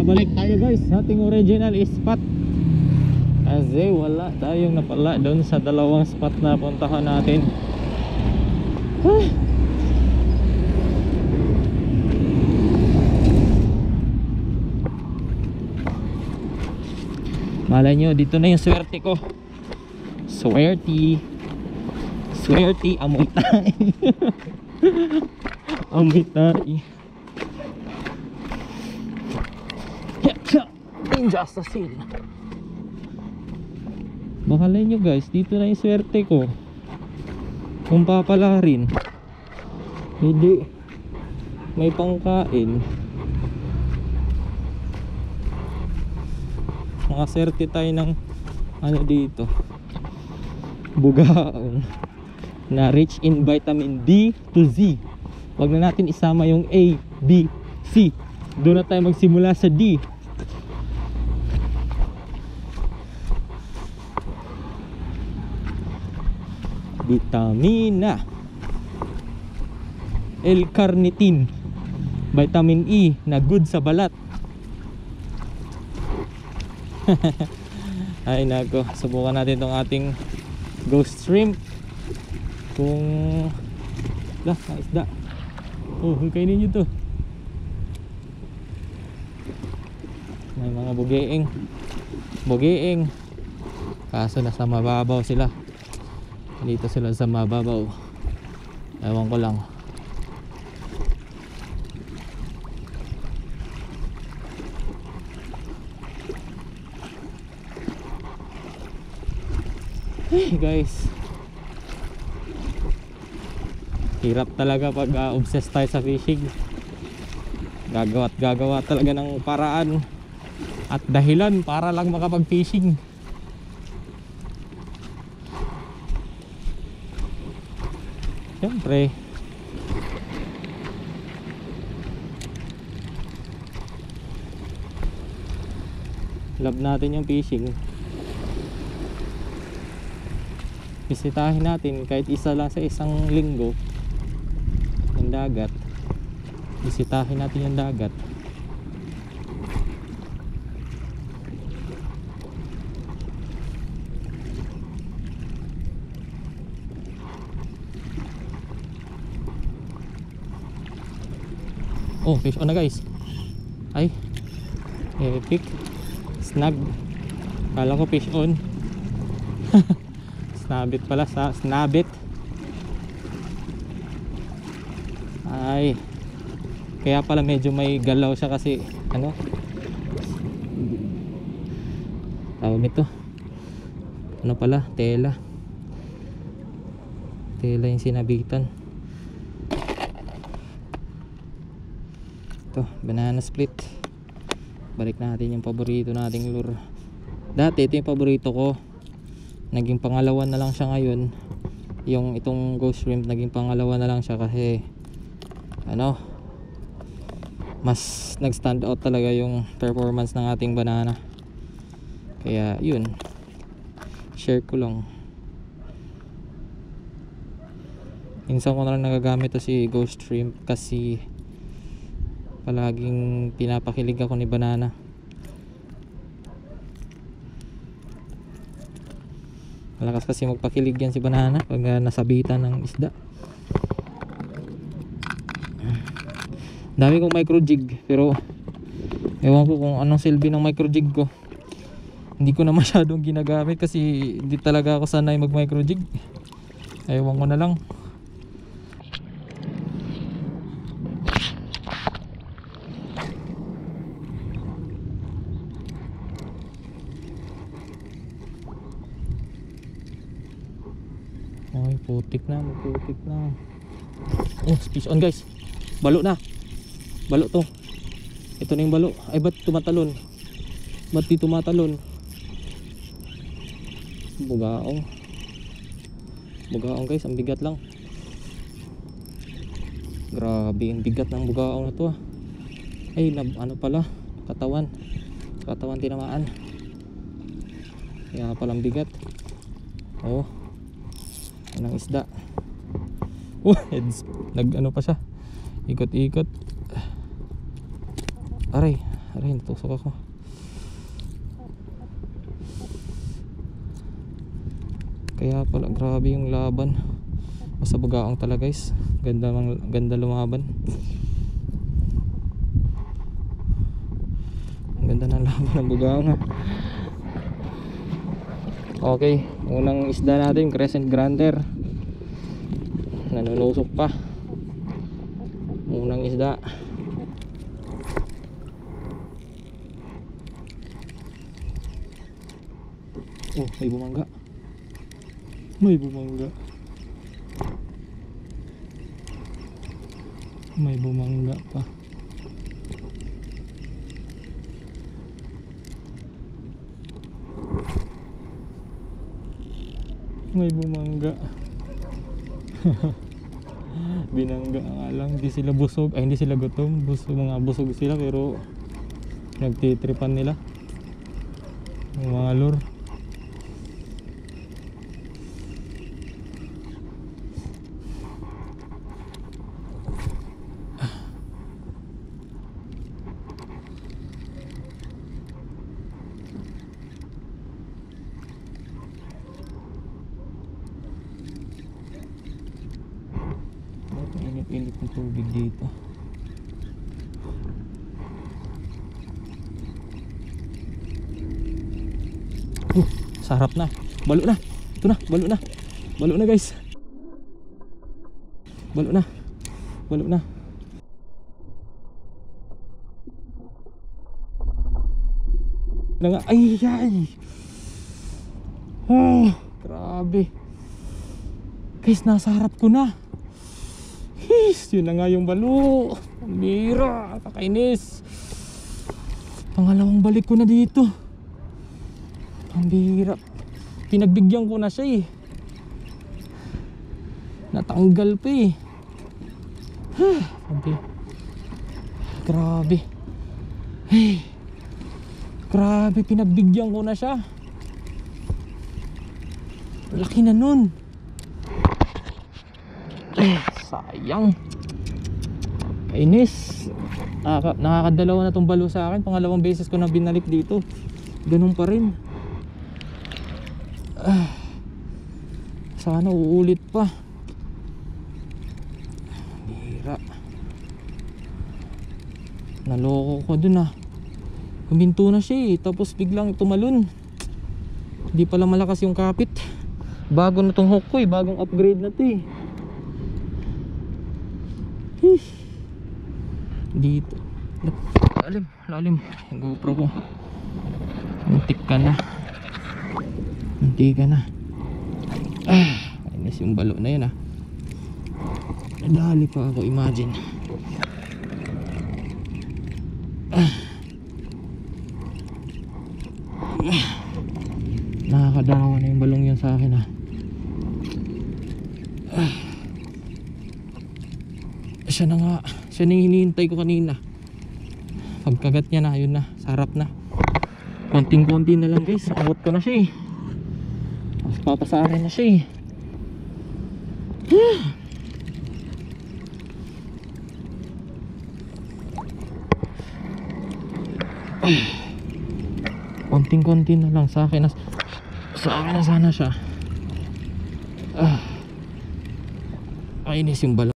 Babalik tayo guys sa ating original spot kasi wala tayong napala doon sa dalawang spot na puntahan natin. Malay nyo, dito na yung swerte ko. Swerte amoy tayo. Amoy tayo. Ninja assassin. Bakalay nyo guys, dito na yung swerte ko. Kung papala rin, hindi may pangkain. Makaswerte tayo ng ano dito, bugaong na rich in vitamin D to Z. Wag na natin isama yung A, B, C. Doon na tayo magsimula sa D. Vitamina L-carnitine, vitamin E na good sa balat. Ay nako, subukan natin tong ating ghost shrimp. Kung lah, isda. Oh, kainin nyo to. May mga bugeeng. Kaso nasa mababaw sila. Dito sila sa mababaw. Ewan ko lang. Hey guys, hirap talaga pag obsessed tayo sa fishing. Gagawa talaga ng paraan at dahilan para lang makapag fishing. Siyempre love natin yung fishing. Bisitahin natin kahit isa lang sa isang linggo yung dagat. Bisitahin natin yung dagat. Oh, fish on na guys. Ay, epic. Snag. Kala ko fish on. Snabit pala, sa snabit. Ay, kaya pala medyo may galaw siya kasi ano tawag nito, ano pala, tela yung sinabitan. Ito, banana split. Balik natin yung paborito nating lure. Dati ito yung paborito ko, naging pangalawa na lang siya ngayon. Yung itong ghost shrimp naging pangalawa na lang siya kasi ano, mas nag stand out talaga yung performance ng ating banana. Kaya yun, share ko lang. Minsan ko na lang nagagamit to si ghost shrimp kasi palaging pinapakilig ako ni banana. Malakas kasi magpakilig yan si banana pag nasabitan ng isda. Dami kong micro jig pero ewan ko kung anong silbi ng micro jig ko. Hindi ko na masyadong ginagamit kasi hindi talaga ako sanay mag micro jig. Ewan ko na lang. Ay, putik na. Oh, fish on guys. Balo na. Balo to. Ito na yung balo. Ay, ba't tumatalon? Ba't di tumatalon? Bugaong guys, ang bigat lang. Grabe, ang bigat ng bugaong na to. Ay, ano pala? Katawan tinamaan. Kaya palang bigat. Oh, anong isda. Oh, nag ano pa siya, ikot-ikot. Aray, Aray, natusok ako. Kaya pala grabe yung laban. Basta bagaong talaga guys. Ganda lumaban. Ang ganda ng laban ng bagaong ha. Okay, unang isda natin, crescent granter. Nanunusok pa. Unang isda. Oh, may bumangga. May bumangga. May bumangga pa. May bumangga. Binangga nga lang. Hindi sila busog. Ay, hindi sila gutom. Mga busog sila pero nagtitripan nila yung mga lure. Init ng tubig dito. Sarap na. Balo na. Ito na, balo na. Balo na guys. Balo na. Balo na. Ay, ay. Oh, grabe. Guys, nasa harap ko na. Yun na nga yung balo. Ang bira, kakainis. Pangalawang balik ko na dito. Ang bira. Pinagbigyan ko na siya eh. Natanggal pa eh. Grabe. Grabe. Hey. Grabe, pinagbigyan ko na siya. Laki na nun. Sayang. Kainis. Nakakadalawa na tong balo sa akin. Pangalawang beses ko na binalik dito. Ganun pa rin. Sana uulit pa. Bira. Naloko ko dun ah. Huminto na siya eh. Tapos biglang tumalon. Hindi pala malakas yung kapit. Bago na tong hook ko eh. Bagong upgrade na to eh. Dito. Lalim, lalim. Yung GoPro ko. Muntik ka na. Muntik ka na. Kainis yung balo na yun ah. Nadali pa ako, imagine. Nakakadalawa na yung balong yun sa akin ah. Siya na nga. Siya na yung hinihintay ko kanina. Pagkagat niya na, yun na, sarap na. Konting-konti na lang guys. Akot ko na siya eh. Mas papasarin na siya eh. Konting-konti na lang sa akin na, sana siya. Kainis yung balo.